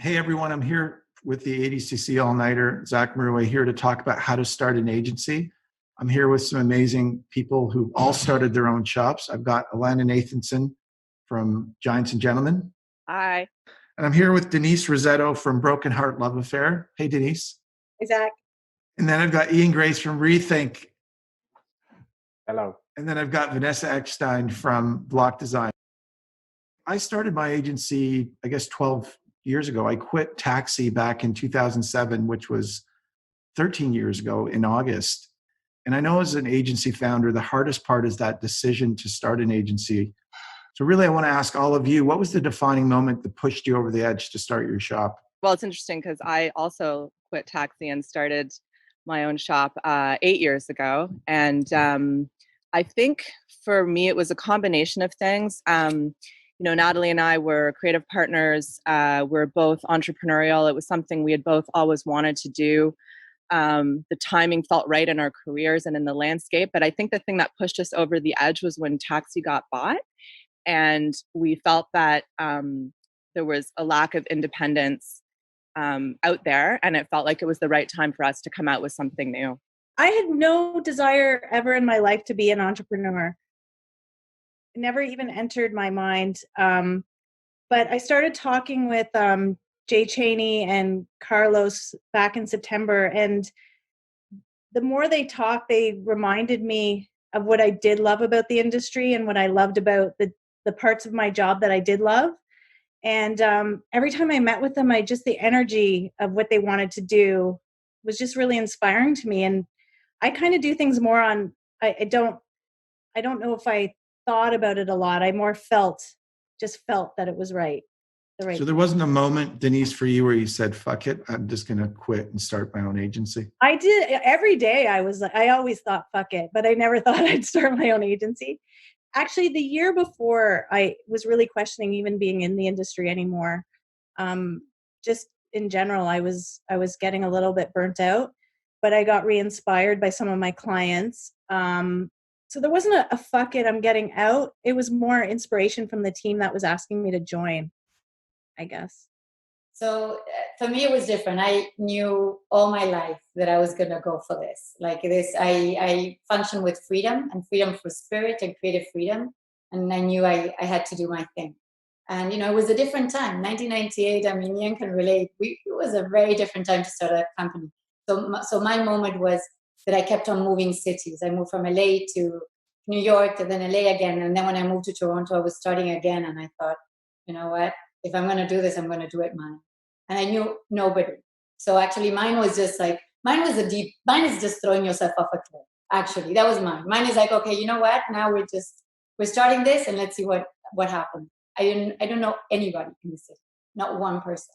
Hey everyone, I'm here with the ADCC All-Nighter, Zach Mroueh, here to talk about how to start an agency. I'm here with some amazing people who all started their own shops. I've got Alanna Nathanson from Giants and Gentlemen. Hi. And I'm here with Denise Rossetto from Broken Heart Love Affair. Hey Denise. Hey, Zach. And then I've got Grais from Rethink. Hello. And then I've got Vanessa Eckstein from Blok Design. I started my agency, I guess, 12 years ago. I quit taxi back in 2007, which was 13 years ago in August. And I know as an agency founder, the hardest part is that decision to start an agency. So really, I want to ask all of you, what was the defining moment that pushed you over the edge to start your shop? Well, it's interesting because I also quit taxi and started my own shop 8 years ago. And I think for me, it was a combination of things. Natalie and I were creative partners. We're both entrepreneurial. It was something we had both always wanted to do. The timing felt right in our careers and in the landscape. But I think the thing that pushed us over the edge was when Taxi got bought. And we felt that there was a lack of independence out there, and it felt like it was the right time for us to come out with something new. I had no desire ever in my life to be an entrepreneur. It never even entered my mind. But I started talking with Jay Cheney and Carlos back in September, and the more they talked, they reminded me of what I did love about the industry and what I loved about the parts of my job that I did love. And every time I met with them, the energy of what they wanted to do was just really inspiring to me. And I kind of do things more on, I don't know if I thought about it a lot. I more felt that it was right. So there wasn't a moment, Denise, for you where you said, fuck it, I'm just going to quit and start my own agency? I did. Every day I always thought, fuck it, but I never thought I'd start my own agency. Actually, the year before, I was really questioning even being in the industry anymore. Just in general, I was getting a little bit burnt out, but I got re-inspired by some of my clients. So there wasn't a fuck it, I'm getting out. It was more inspiration from the team that was asking me to join, I guess. So for me, it was different. I knew all my life that I was going to go for this. Like this, I function with freedom and freedom for spirit and creative freedom. And I knew I had to do my thing. And, it was a different time, 1998. I mean, Ian can relate. It was a very different time to start a company. So my moment was that I kept on moving cities. I moved from LA to New York and then LA again. And then when I moved to Toronto, I was starting again. And I thought, you know what? If I'm going to do this, I'm going to do it mine. And I knew nobody. So actually mine is just throwing yourself off a cliff. Actually, that was mine. Mine is like, okay, you know what? Now we're starting this and let's see what happens. I don't know anybody in the city, not one person.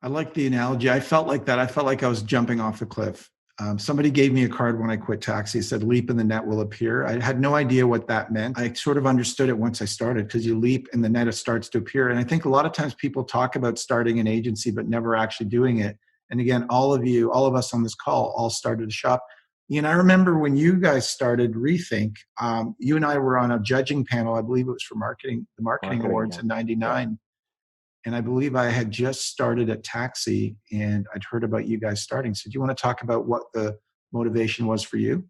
I like the analogy. I felt like that. I felt like I was jumping off a cliff. Somebody gave me a card when I quit taxi. It said, leap and the net will appear. I had no idea what that meant. I sort of understood it once I started, because you leap and the net starts to appear. And I think a lot of times people talk about starting an agency, but never actually doing it. And again, all of us on this call, all started a shop. I remember when you guys started Rethink, you and I were on a judging panel. I believe it was for the marketing awards in '99. Yeah. And I believe I had just started at Taxi and I'd heard about you guys starting. So do you want to talk about what the motivation was for you?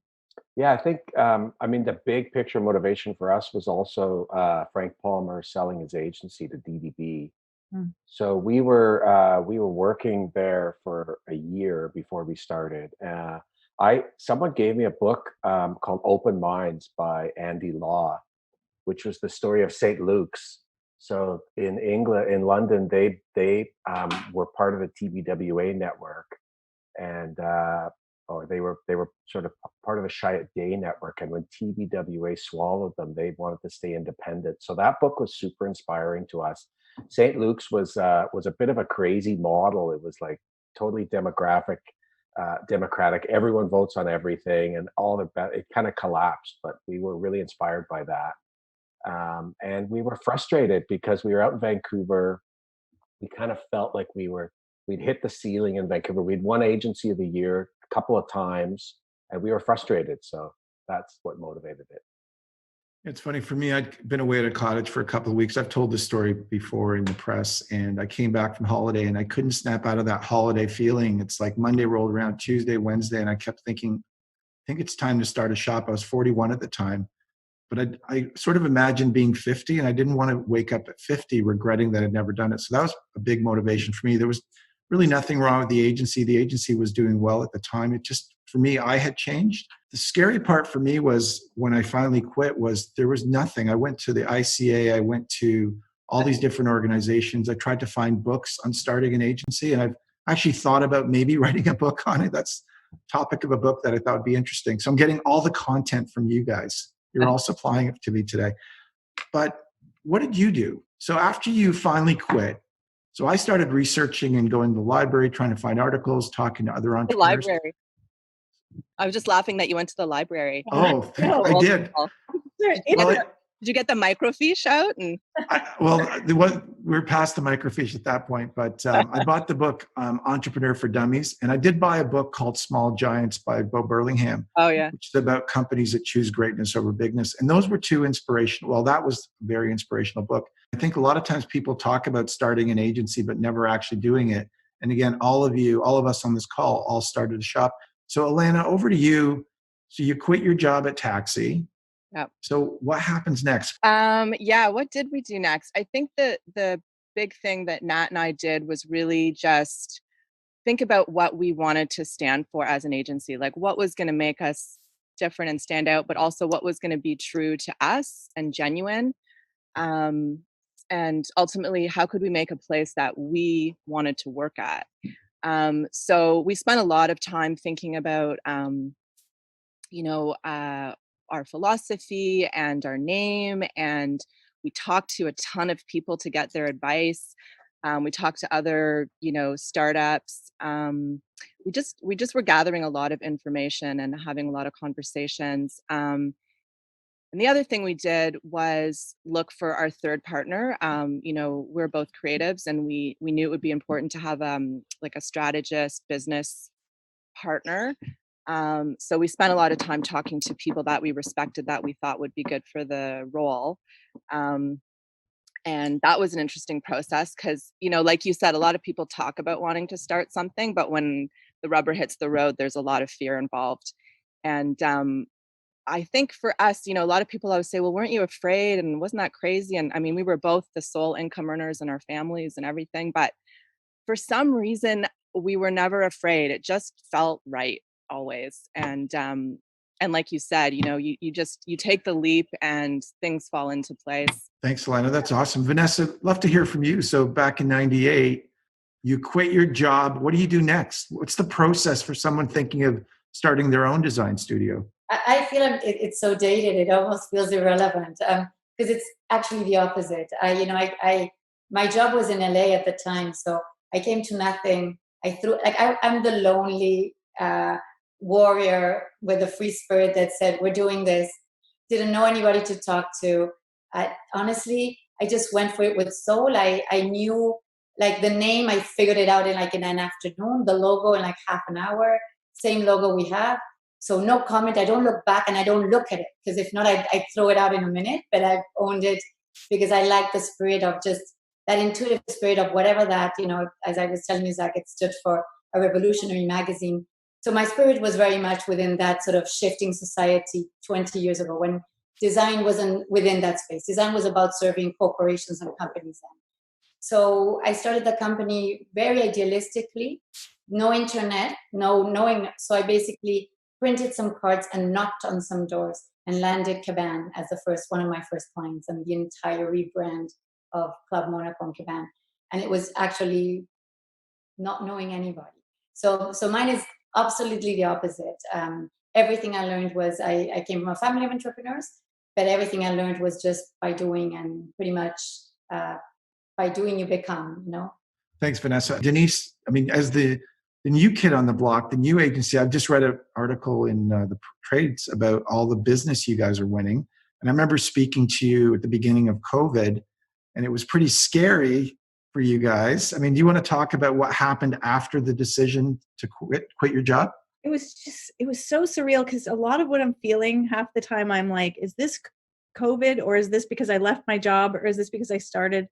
Yeah, I think, the big picture motivation for us was also Frank Palmer selling his agency to DDB. So we were working there for a year before we started. Someone gave me a book called Open Minds by Andy Law, which was the story of St. Luke's. So in England, in London, they were part of the TBWA network, and or they were sort of part of the Chiat Day network. And when TBWA swallowed them, they wanted to stay independent. So that book was super inspiring to us. St. Luke's was a bit of a crazy model. It was like totally democratic. Everyone votes on everything, and it kind of collapsed. But we were really inspired by that. And we were frustrated because we were out in Vancouver. We kind of felt like we'd hit the ceiling in Vancouver. We'd won Agency of the Year a couple of times, and we were frustrated. So that's what motivated it. It's funny for me. I'd been away at a cottage for a couple of weeks. I've told this story before in the press, and I came back from holiday and I couldn't snap out of that holiday feeling. It's like Monday rolled around, Tuesday, Wednesday, and I kept thinking, I think it's time to start a shop. I was 41 at the time, but I sort of imagined being 50, and I didn't want to wake up at 50 regretting that I'd never done it. So that was a big motivation for me. There was really nothing wrong with the agency. The agency was doing well at the time. It just, for me, I had changed. The scary part for me was when I finally quit was there was nothing. I went to the ICA. I went to all these different organizations. I tried to find books on starting an agency, and I've actually thought about maybe writing a book on it. That's the topic of a book that I thought would be interesting. So I'm getting all the content from you guys. You're all supplying it to me today. But what did you do? So after you finally quit, so I started researching and going to the library, trying to find articles, talking to other The entrepreneurs. library. I was just laughing that you went to the library. Oh, I did. Did you get the microfiche out? And we're past the microfiche at that point, but I bought the book Entrepreneur for Dummies, and I did buy a book called Small Giants by Bo Burlingham. Oh, yeah. Which is about companies that choose greatness over bigness. And those were two inspirational. Well, that was a very inspirational book. I think a lot of times people talk about starting an agency, but never actually doing it. And again, all of us on this call, all started a shop. So Alanna, over to you. So you quit your job at Taxi. Yep. So what happens next? What did we do next? I think the big thing that Nat and I did was really just think about what we wanted to stand for as an agency, like what was going to make us different and stand out, but also what was going to be true to us and genuine. And ultimately, how could we make a place that we wanted to work at? So we spent a lot of time thinking about, our philosophy and our name, and we talked to a ton of people to get their advice. We talked to other, startups. We just were gathering a lot of information and having a lot of conversations. And the other thing we did was look for our third partner. We're both creatives, and we knew it would be important to have like a strategist business partner. So we spent a lot of time talking to people that we respected, that we thought would be good for the role. And that was an interesting process because, like you said, a lot of people talk about wanting to start something, but when the rubber hits the road, there's a lot of fear involved. And I think for us, a lot of people always say, well, weren't you afraid? And wasn't that crazy? And I mean, we were both the sole income earners in our families and everything, but for some reason, we were never afraid. It just felt right always. And like you said, you take the leap and things fall into place. Thanks, Alanna. That's awesome. Vanessa, love to hear from you. So back in 98, you quit your job. What do you do next? What's the process for someone thinking of starting their own design studio? I feel it's so dated. It almost feels irrelevant because it's actually the opposite. My job was in LA at the time, so I came to nothing. I'm the lonely warrior with a free spirit that said, we're doing this. Didn't know anybody to talk to. Honestly, I just went for it with soul. I knew like the name, I figured it out in an afternoon, the logo in like half an hour, same logo we have. So no comment, I don't look back and I don't look at it because if not, I'd throw it out in a minute, but I've owned it because I like the spirit of just that intuitive spirit of whatever that, as I was telling you, Zach, it stood for a revolutionary magazine. So my spirit was very much within that sort of shifting society 20 years ago when design wasn't within that space. Design was about serving corporations and companies then. So I started the company very idealistically, no internet, knowing. So I basically printed some cards and knocked on some doors and landed Caban as one of my first clients and the entire rebrand of Club Monaco and Caban. And it was actually not knowing anybody. So mine is absolutely the opposite. Everything I learned was, I came from a family of entrepreneurs, but everything I learned was just by doing, and pretty much by doing you become, Thanks, Vanessa. Denise, I mean, as the new kid on the block, the new agency, I've just read an article in the trades about all the business you guys are winning. And I remember speaking to you at the beginning of COVID, and it was pretty scary for you guys. I mean, do you want to talk about what happened after the decision to quit your job? It was so surreal because a lot of what I'm feeling half the time, I'm like, is this COVID, or is this because I left my job, or is this because I started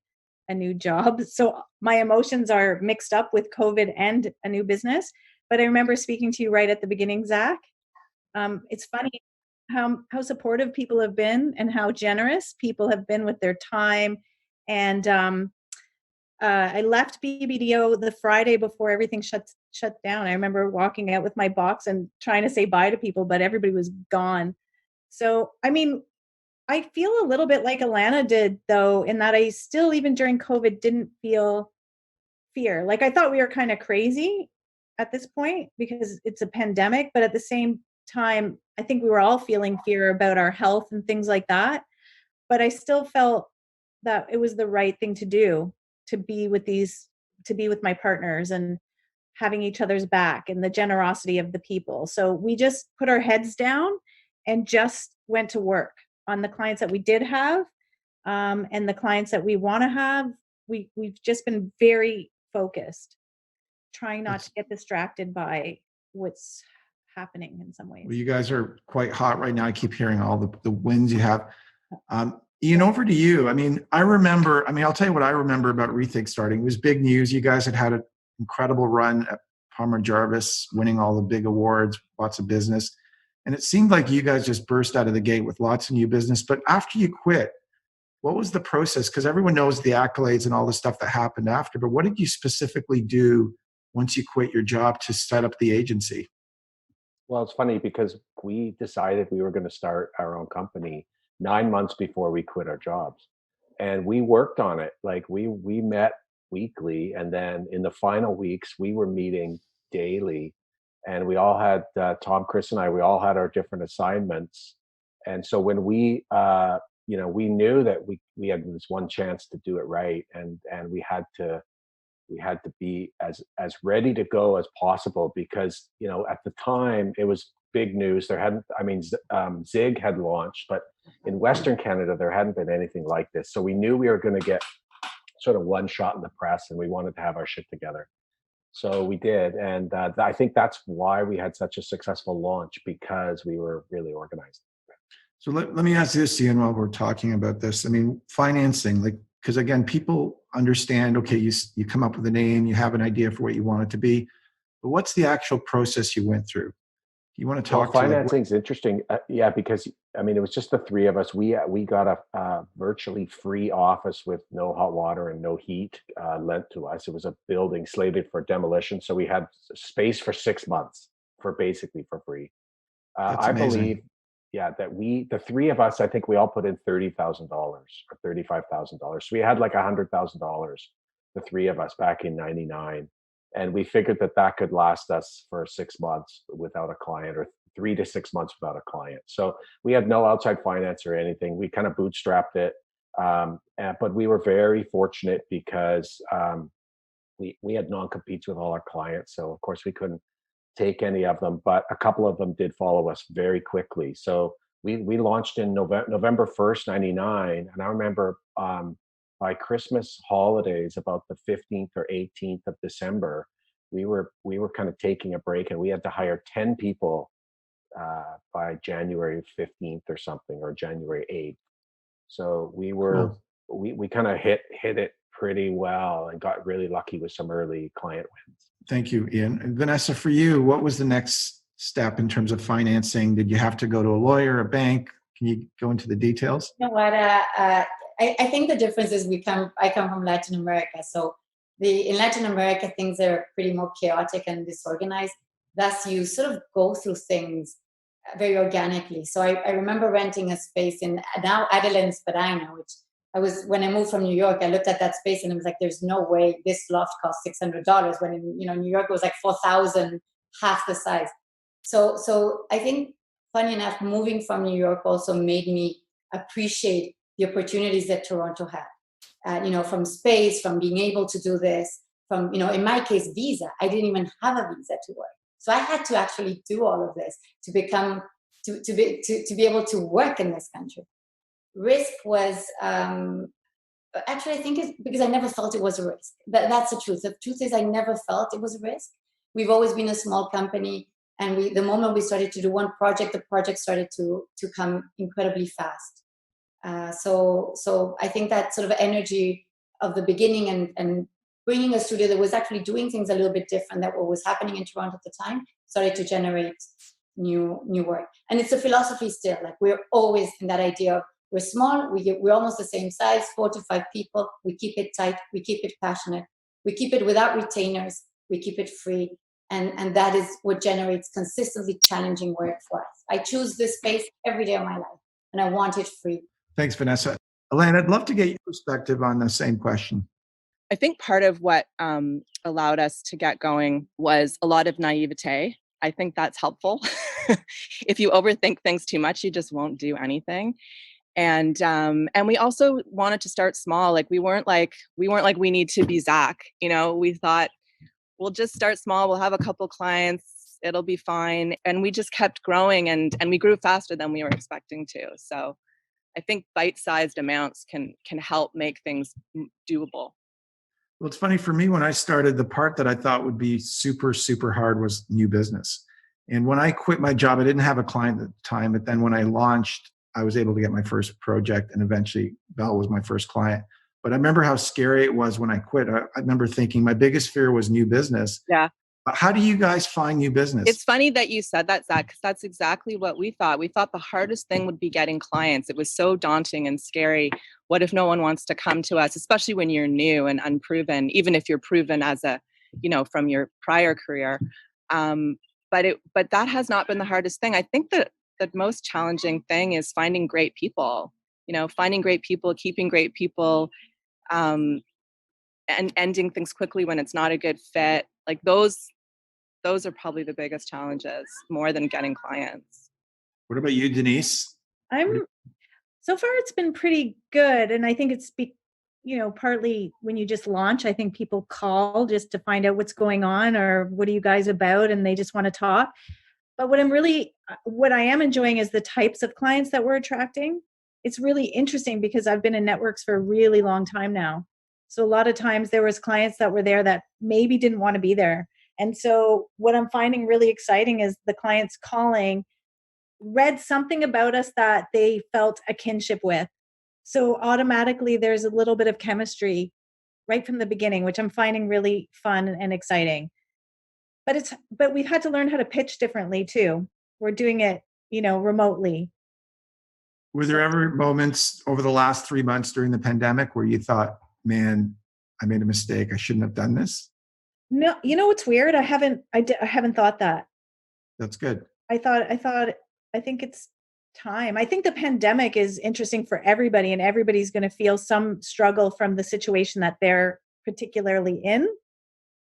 a new job? So my emotions are mixed up with COVID and a new business. But I remember speaking to you right at the beginning, Zach. It's funny how supportive people have been and how generous people have been with their time. And I left BBDO the Friday before everything shut down. I remember walking out with my box and trying to say bye to people, but everybody was gone. So, I mean, I feel a little bit like Alanna did, though, in that I still, even during COVID, didn't feel fear. Like, I thought we were kind of crazy at this point because it's a pandemic, but at the same time, I think we were all feeling fear about our health and things like that. But I still felt that it was the right thing to do, to be with my partners and having each other's back and the generosity of the people. So we just put our heads down and just went to work on the clients that we did have, and the clients that we want to have. We've just been very focused, trying not to get distracted by what's happening in some ways. Well, you guys are quite hot right now. I keep hearing all the wins you have. Ian, over to you. I mean, I'll tell you what I remember about Rethink starting. It was big news. You guys had an incredible run at Palmer Jarvis, winning all the big awards, lots of business. And it seemed like you guys just burst out of the gate with lots of new business. But after you quit, what was the process? Because everyone knows the accolades and all the stuff that happened after. But what did you specifically do once you quit your job to set up the agency? Well, it's funny because we decided we were going to start our own company 9 months before we quit our jobs, and we worked on it. Like we met weekly, and then in the final weeks we were meeting daily, and we all had Tom, Chris, and I. We all had our different assignments, and so when we knew that we had this one chance to do it right, and we had to be as ready to go as possible because at the time it was big news. There hadn't, I mean, Zig had launched, but in Western Canada there hadn't been anything like this. So we knew we were going to get sort of one shot in the press, and we wanted to have our shit together. So we did, and I think that's why we had such a successful launch, because we were really organized. So let me ask this, Ian, while we're talking about this. I mean, financing, because again, people understand, okay, you come up with a name, you have an idea for what you want it to be, but what's the actual process you went through? You want to talk financing's interesting. Yeah, because I mean, it was just the three of us. We got a virtually free office with no hot water and no heat lent to us. It was a building slated for demolition, so we had space for 6 months basically for free. That's I amazing. believe, yeah, that the three of us, I think we all put in $30,000 or $35,000. So we had like $100,000, the three of us, back in '99. And we figured that could last us for 6 months without a client, or 3 to 6 months without a client. So we had no outside finance or anything. We kind of bootstrapped it. But we were very fortunate because we had non-competes with all our clients. So of course we couldn't take any of them, but a couple of them did follow us very quickly. So we launched in November 1st, '99. And I remember by Christmas holidays, about the 15th or 18th of December, we were kind of taking a break, and we had to hire 10 people by January 15th or something, or January 8th. So we were we kind of hit it pretty well and got really lucky with some early client wins. Thank you, Ian. And Vanessa, for you, what was the next step in terms of financing? Did you have to go to a lawyer, a bank? Can you go into the details? You know what? I think the difference is I come from Latin America. So in Latin America, things are pretty more chaotic and disorganized. Thus, you sort of go through things very organically. So I remember renting a space in now Adeline Spadina, which when I moved from New York, I looked at that space and I was like, there's no way this loft costs $600, when in New York it was like 4,000, half the size. So I think, funny enough, moving from New York also made me appreciate the opportunities that Toronto had. From space, from being able to do this, from in my case, visa. I didn't even have a visa to work, so I had to actually do all of this to be able to work in this country. Risk was actually, I think it's because I never felt it was a risk. That's the truth. The truth is I never felt it was a risk. We've always been a small company, and the moment we started to do one project, the project started to come incredibly fast. So I think that sort of energy of the beginning and bringing a studio that was actually doing things a little bit different than what was happening in Toronto at the time started to generate new work. And it's a philosophy still. Like, we're always in that idea of, we're small, we're almost the same size, 4 to 5 people. We keep it tight, we keep it passionate, we keep it without retainers, we keep it free. And that is what generates consistently challenging work for us. I choose this space every day of my life, and I want it free. Thanks, Vanessa. Alanna, I'd love to get your perspective on the same question. I think part of what allowed us to get going was a lot of naivete. I think that's helpful. If you overthink things too much, you just won't do anything. And we also wanted to start small. Like, we weren't like we need to be Zach. You know, we thought, we'll just start small. We'll have a couple clients. It'll be fine. And we just kept growing, and we grew faster than we were expecting to. So I think bite-sized amounts can help make things doable. Well, it's funny for me, when I started, the part that I thought would be super, super hard was new business. And when I quit my job, I didn't have a client at the time, but then when I launched, I was able to get my first project, and eventually Bell was my first client. But I remember how scary it was when I quit. I remember thinking my biggest fear was new business. Yeah. How do you guys find new business? It's funny that you said that, Zach, because that's exactly what we thought. We thought the hardest thing would be getting clients. It was so daunting and scary. What if no one wants to come to us, especially when you're new and unproven, even if you're proven as from your prior career. But that has not been the hardest thing. I think that the most challenging thing is finding great people, keeping great people, and ending things quickly when it's not a good fit. Like, those are probably the biggest challenges, more than getting clients. What about you, Denise? So far it's been pretty good. And I think it's, partly when you just launch, I think people call just to find out what's going on, or what are you guys about? And they just want to talk. But what I am enjoying is the types of clients that we're attracting. It's really interesting because I've been in networks for a really long time now. So a lot of times there was clients that were there that maybe didn't want to be there. And so what I'm finding really exciting is the clients calling, read something about us that they felt a kinship with. So automatically there's a little bit of chemistry right from the beginning, which I'm finding really fun and exciting. But we've had to learn how to pitch differently too. We're doing it, remotely. Were there ever moments over the last 3 months during the pandemic where you thought, man, I made a mistake, I shouldn't have done this? No, what's weird? I haven't thought that. That's good. I think it's time. I think the pandemic is interesting for everybody, and everybody's going to feel some struggle from the situation that they're particularly in,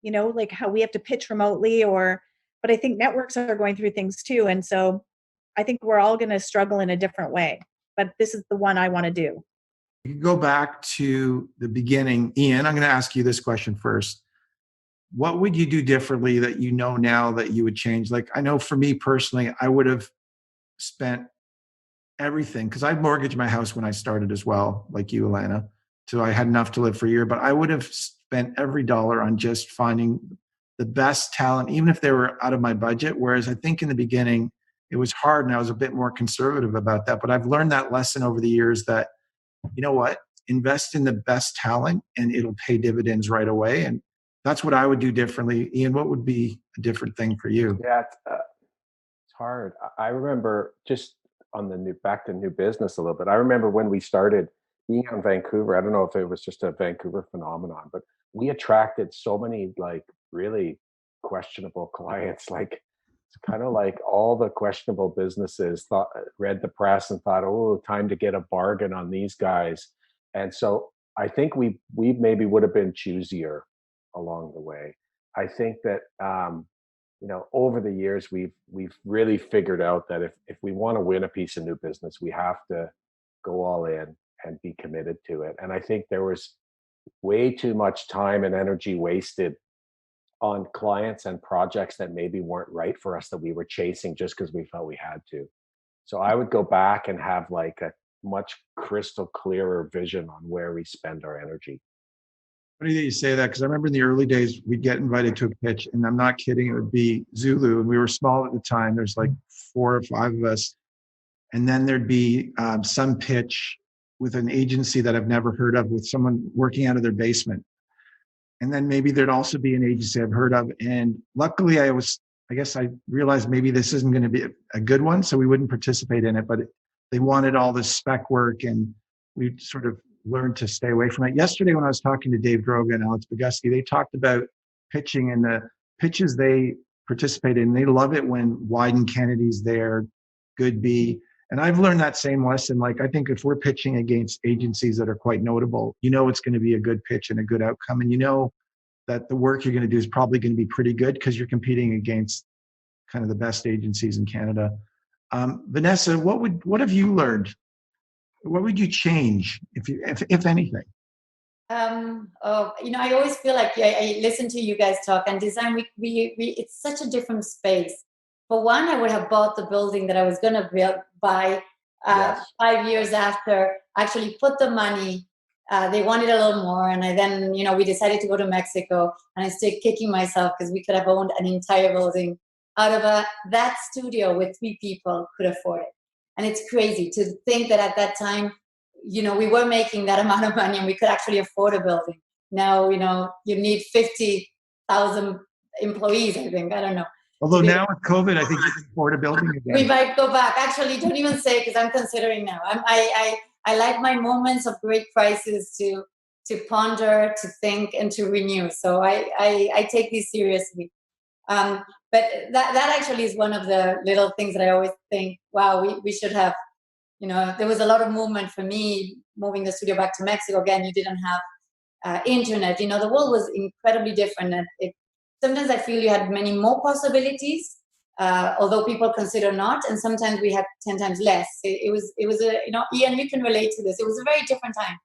like how we have to pitch remotely, but I think networks are going through things too. And so I think we're all going to struggle in a different way, but this is the one I want to do. You can go back to the beginning. Ian, I'm going to ask you this question first. What would you do differently that you know now that you would change? Like, I know for me personally, I would have spent everything, because I mortgaged my house when I started as well, like you, Alanna. So I had enough to live for a year, but I would have spent every dollar on just finding the best talent, even if they were out of my budget. Whereas I think in the beginning, it was hard, and I was a bit more conservative about that. But I've learned that lesson over the years that, you know what, invest in the best talent and it'll pay dividends right away. And that's what I would do differently. Ian, what would be a different thing for you? Yeah, it's hard. I remember, just on back to new business a little bit. I remember when we started being on Vancouver. I don't know if it was just a Vancouver phenomenon, but we attracted so many like really questionable clients. Like, it's kind of like all the questionable businesses read the press and thought, oh, time to get a bargain on these guys. And so I think we maybe would have been choosier along the way. I think that over the years we've really figured out that if we want to win a piece of new business, we have to go all in and be committed to it. And I think there was way too much time and energy wasted on clients and projects that maybe weren't right for us, that we were chasing just because we felt we had to. So I would go back and have like a much crystal clearer vision on where we spend our energy. Funny that you say that, because I remember in the early days, we'd get invited to a pitch, and I'm not kidding, it would be Zulu, and we were small at the time. There's like 4 or 5 of us. And then there'd be some pitch with an agency that I've never heard of, with someone working out of their basement. And then maybe there'd also be an agency I've heard of. And luckily I guess I realized maybe this isn't going to be a good one, so we wouldn't participate in it, but they wanted all this spec work, and we sort of learned to stay away from it. Yesterday, when I was talking to Dave Droga and Alex Boguski, they talked about pitching and the pitches they participate in. They love it when Wyden Kennedy's there, Goodby. And I've learned that same lesson. Like, I think if we're pitching against agencies that are quite notable, it's going to be a good pitch and a good outcome. And that the work you're going to do is probably going to be pretty good because you're competing against kind of the best agencies in Canada. Vanessa, what have you learned? What would you change if anything? I always feel like I listen to you guys talk, and design. We it's such a different space. For one, I would have bought the building that I was going to buy Yes. 5 years after. Actually, put the money. They wanted a little more, and we decided to go to Mexico, and I still kicking myself because we could have owned an entire building out of that studio with 3 people could afford it. And it's crazy to think that at that time, we were making that amount of money and we could actually afford a building. Now, you need 50,000 employees, I think. I don't know. Although now with COVID, I think you can afford a building again. We might go back. Actually, don't even say, because I'm considering now. I like my moments of great crisis to ponder, to think, and to renew. So I take these seriously. But that actually is one of the little things that I always think, wow, we should have, there was a lot of movement for me moving the studio back to Mexico. Again, you didn't have internet. The world was incredibly different. And sometimes I feel you had many more possibilities, although people consider not. And sometimes we had 10 times less. It was Ian, you can relate to this. It was a very different time.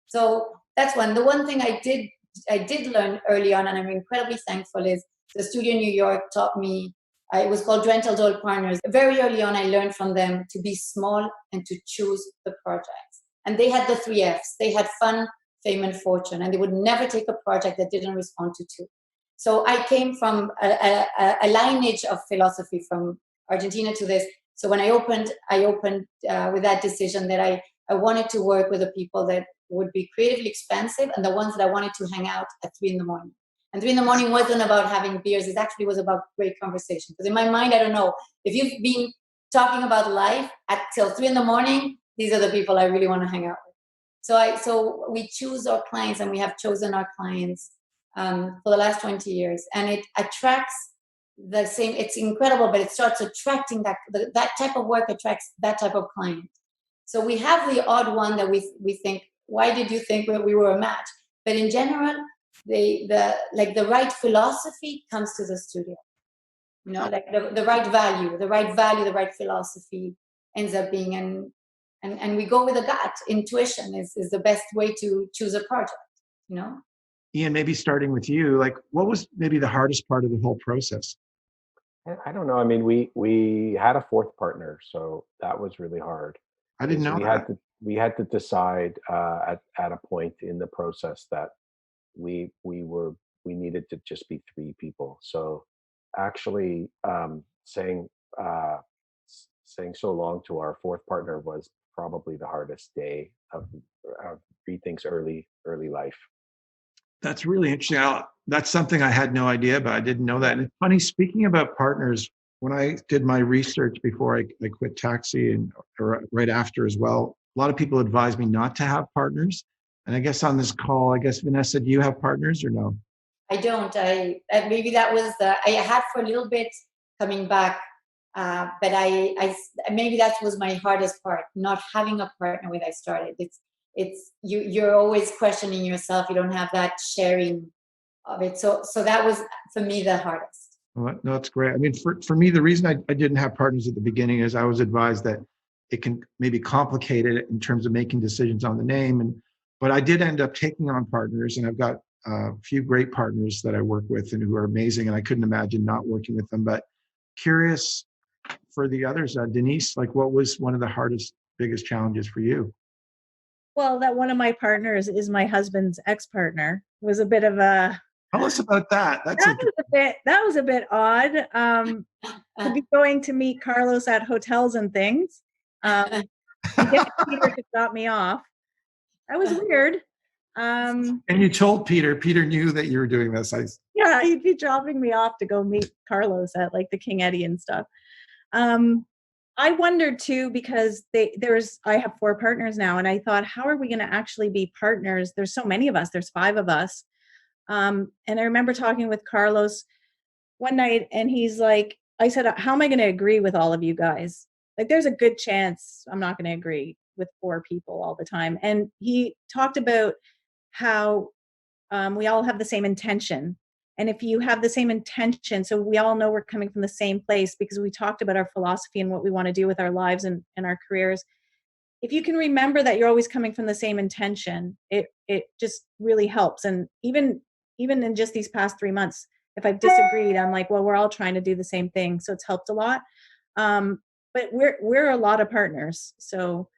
So that's one. The one thing I did learn early on, and I'm incredibly thankful, is the studio in New York taught me, it was called Drentel Dole Partners. Very early on, I learned from them to be small and to choose the projects. And they had the 3 Fs. They had fun, fame, and fortune. And they would never take a project that didn't respond to 2. So I came from a lineage of philosophy from Argentina to this. So when I opened with that decision that I wanted to work with the people that would be creatively expansive and the ones that I wanted to hang out at 3 a.m. And 3 a.m. wasn't about having beers. It actually was about great conversation. Because in my mind, I don't know, if you've been talking about life till 3 a.m, these are the people I really want to hang out with. So we choose our clients, and we have chosen our clients for the last 20 years. And it attracts the same, it's incredible, but it starts attracting that type of work attracts that type of client. So we have the odd one that we think, why did you think we were a match? But in general, the right philosophy comes to the studio. Like the right value, the right philosophy ends up being, and we go with a gut. Intuition is the best way to choose a project, Ian, maybe starting with you, like, what was maybe the hardest part of the whole process? I don't know. I mean, we had a 4th partner, so that was really hard. I didn't know that. We had to decide at a point in the process that we needed to just be 3 people. So actually saying so long to our 4th partner was probably the hardest day of Rethink's early life. That's really interesting. That's something I had no idea about. I didn't know that. And it's funny, speaking about partners, when I did my research before I quit taxi or right after as well, a lot of people advised me not to have partners. And I guess on this call, Vanessa, do you have partners or no? I don't. Maybe that was I had for a little bit coming back, but I maybe that was my hardest part, not having a partner when I started. It's you're always questioning yourself. You don't have that sharing of it. So that was for me the hardest. Well, no, that's great. I mean, for me, the reason I didn't have partners at the beginning is I was advised that it can maybe complicate it in terms of making decisions on the name. But I did end up taking on partners, and I've got a few great partners that I work with and who are amazing, and I couldn't imagine not working with them. But curious for the others, Denise, like, what was one of the biggest challenges for you? Well, that one of my partners is my husband's ex-partner. It was a bit of a... Tell us about that. That was a bit odd. To be going to meet Carlos at hotels and things. Peter to drop me off. That was weird. And you told Peter knew that you were doing this. Yeah, he'd be dropping me off to go meet Carlos at like the King Eddie and stuff. I wondered too, because I have 4 partners now, and I thought, how are we going to actually be partners? There's so many of us. There's 5 of us. And I remember talking with Carlos one night, and he's like, I said, how am I going to agree with all of you guys? Like, there's a good chance I'm not going to agree with 4 people all the time. And he talked about how we all have the same intention. And if you have the same intention, so we all know we're coming from the same place, because we talked about our philosophy and what we want to do with our lives and our careers. If you can remember that you're always coming from the same intention, it just really helps. And even in just these past 3 months, if I've disagreed, I'm like, well, we're all trying to do the same thing. So it's helped a lot. But we're a lot of partners. So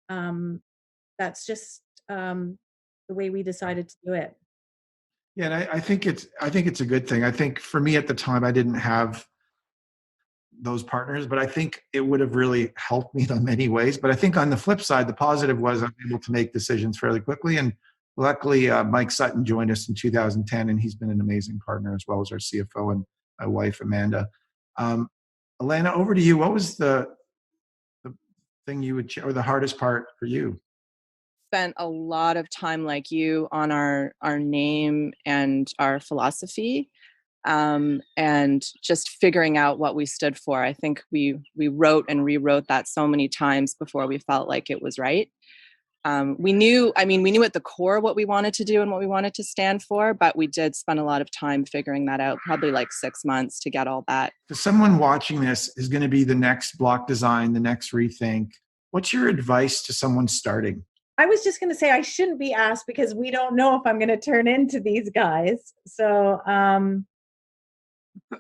that's just the way we decided to do it. Yeah, and I think it's a good thing. I think for me at the time, I didn't have those partners, but I think it would have really helped me in many ways. But I think on the flip side, the positive was I'm able to make decisions fairly quickly. And luckily, Mike Sutton joined us in 2010, and he's been an amazing partner, as well as our CFO and my wife, Amanda. Alanna, over to you. What was the thing you would, or the hardest part for you? Spent a lot of time, like you, on our name and our philosophy, and just figuring out what we stood for. I think we wrote and rewrote that so many times before we felt like it was right. We knew at the core what we wanted to do and what we wanted to stand for, but we did spend a lot of time figuring that out, probably like 6 months to get all that. For someone watching this is going to be the next Blok Design, the next Rethink. What's your advice to someone starting? I was just going to say I shouldn't be asked, because we don't know if I'm going to turn into these guys. So,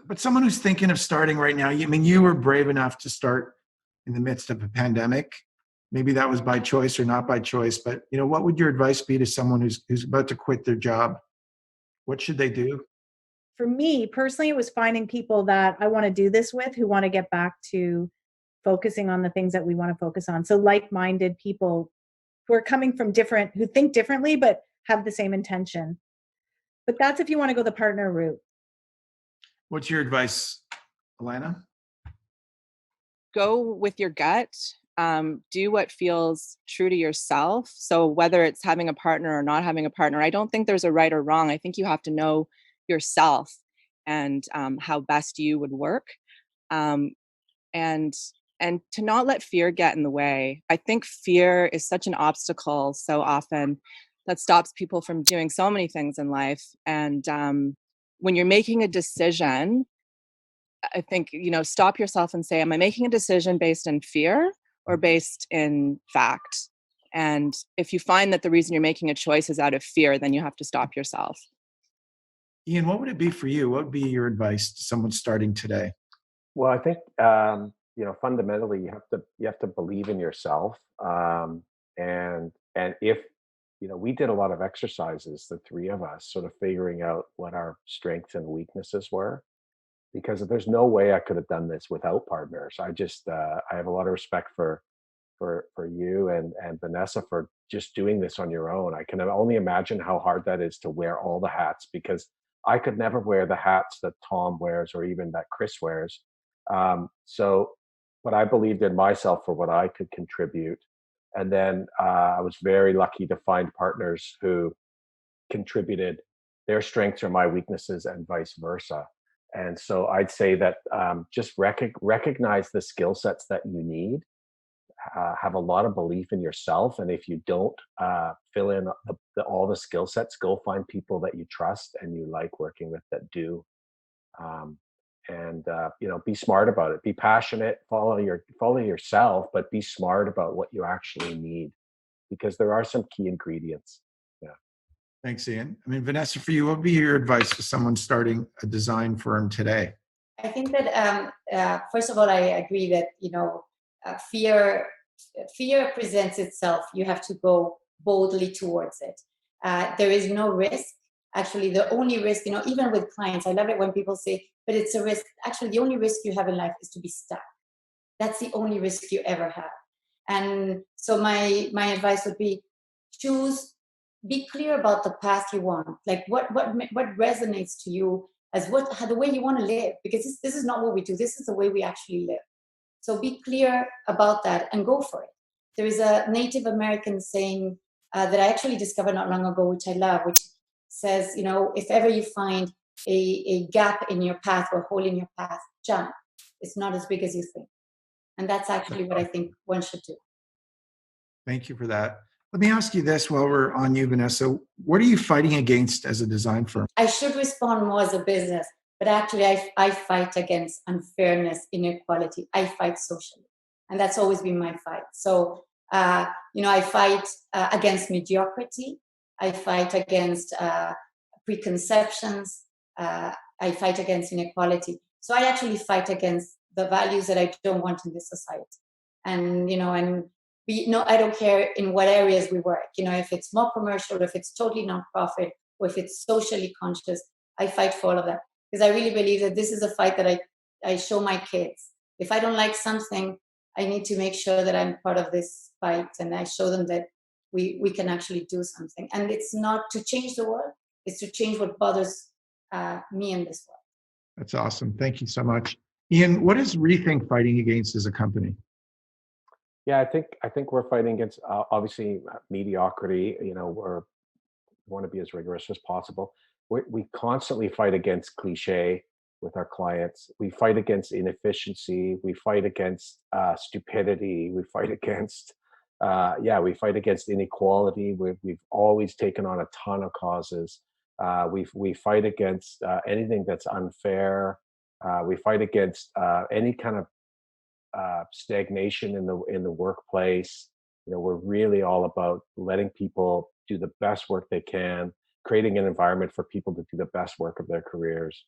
but someone who's thinking of starting right now, you were brave enough to start in the midst of a pandemic. Maybe that was by choice or not by choice, but what would your advice be to someone who's about to quit their job? What should they do? For me personally, it was finding people that I want to do this with, who want to get back to focusing on the things that we want to focus on. So like-minded people who are coming from who think differently, but have the same intention. But that's if you want to go the partner route. What's your advice, Alanna? Go with your gut. Do what feels true to yourself. So whether it's having a partner or not having a partner, I don't think there's a right or wrong. I think you have to know yourself and how best you would work. And to not let fear get in the way. I think fear is such an obstacle so often that stops people from doing so many things in life. And when you're making a decision, I think, stop yourself and say, am I making a decision based in fear or based in fact? And if you find that the reason you're making a choice is out of fear, then you have to stop yourself. Ian, what would it be for you? What would be your advice to someone starting today? Well, I think fundamentally you have to believe in yourself, and if we did a lot of exercises, the 3 of us, sort of figuring out what our strengths and weaknesses were, because there's no way I could have done this without partners. I have a lot of respect for you and Vanessa for just doing this on your own. I can only imagine how hard that is to wear all the hats, because I could never wear the hats that Tom wears or even that Chris wears. But I believed in myself for what I could contribute. And then I was very lucky to find partners who contributed their strengths or my weaknesses and vice versa. And so I'd say that just recognize the skill sets that you need, have a lot of belief in yourself. And if you don't fill in all the skill sets, go find people that you trust and you like working with that do. And be smart about it. Be passionate. Follow yourself, but be smart about what you actually need, because there are some key ingredients. Yeah. Thanks, Ian. Vanessa, for you, what would be your advice to someone starting a design firm today? I think that first of all, I agree that fear presents itself. You have to go boldly towards it. There is no risk. Actually, the only risk, even with clients, I love it when people say, but it's a risk. Actually, the only risk you have in life is to be stuck. That's the only risk you ever have. And so my advice would be be clear about the path you want. Like what resonates to you as how the way you want to live, because this is not what we do. This is the way we actually live. So be clear about that and go for it. There is a Native American saying that I actually discovered not long ago, which I love, which says, if ever you find a gap in your path or a hole in your path, jump. It's not as big as you think. And that's actually what I think one should do. Thank you for that. Let me ask you this while we're on you, Vanessa. What are you fighting against as a design firm? I should respond more as a business, but actually I fight against unfairness, inequality. I fight socially. And that's always been my fight. So, I fight against mediocrity. I fight against preconceptions. I fight against inequality. So I actually fight against the values that I don't want in this society. And, I don't care in what areas we work, if it's more commercial, if it's totally nonprofit, or if it's socially conscious, I fight for all of that. Because I really believe that this is a fight that I show my kids. If I don't like something, I need to make sure that I'm part of this fight, and I show them that we can actually do something. And it's not to change the world, it's to change what bothers me in this world. That's awesome. Thank you so much. Ian, what is Rethink fighting against as a company? Yeah, I think we're fighting against obviously mediocrity. We want to be as rigorous as possible. We constantly fight against cliche with our clients. We fight against inefficiency. We fight against stupidity. We fight against we fight against inequality. We've always taken on a ton of causes. We fight against anything that's unfair. We fight against any kind of stagnation in the workplace. We're really all about letting people do the best work they can, creating an environment for people to do the best work of their careers.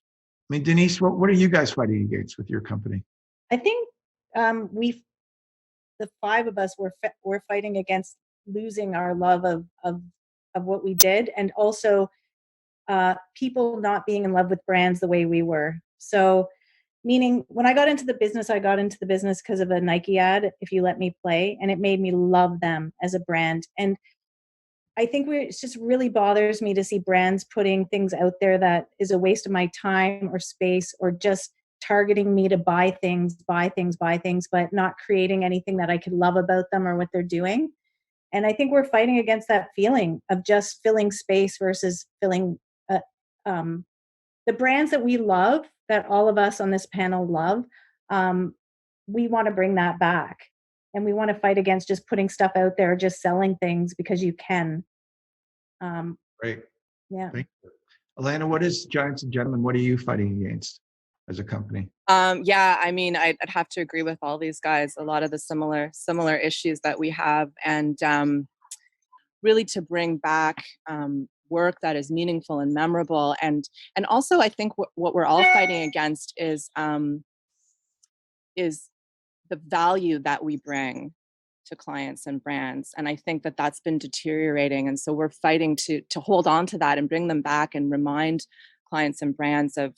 I mean, Denise, what are you guys fighting against with your company? I think the five of us were fighting against losing our love of what we did, and also people not being in love with brands the way we were. So, meaning when I got into the business because of a Nike ad, "If you let me play," and it made me love them as a brand. And I think it just really bothers me to see brands putting things out there that is a waste of my time or space, or just targeting me to buy things, but not creating anything that I could love about them or what they're doing. And I think we're fighting against that feeling of just filling space versus filling the brands that we love, that all of us on this panel love. We want to bring that back. And we want to fight against just putting stuff out there, just selling things because you can. Great. Yeah. Thank you. Alanna, what is Giants and Gentlemen? What are you fighting against as a company? I'd have to agree with all these guys. A lot of the similar issues that we have, and really to bring back work that is meaningful and memorable, and also I think what we're all fighting against is the value that we bring to clients and brands. And I think that that's been deteriorating. And so we're fighting to hold on to that and bring them back and remind clients and brands of